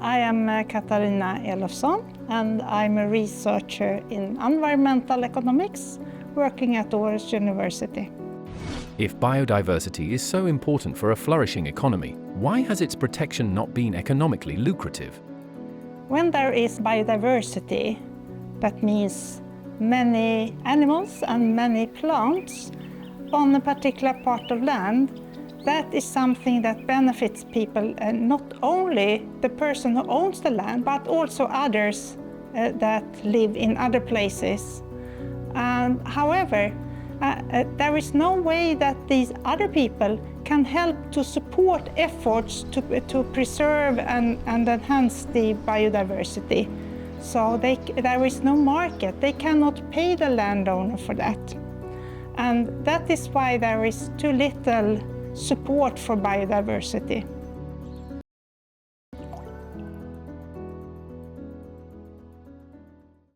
I am Katarina Elofsson and I'm a researcher in environmental economics working at Aarhus University. If biodiversity is so important for a flourishing economy, why has its protection not been economically lucrative? When there is biodiversity, that means many animals and many plants on a particular part of land, that is something that benefits people, and not only the person who owns the land, but also others that live in other places. However, there is no way that these other people can help to support efforts to preserve and enhance the biodiversity. So there is no market. They cannot pay the landowner for that. And that is why there is too little support for biodiversity.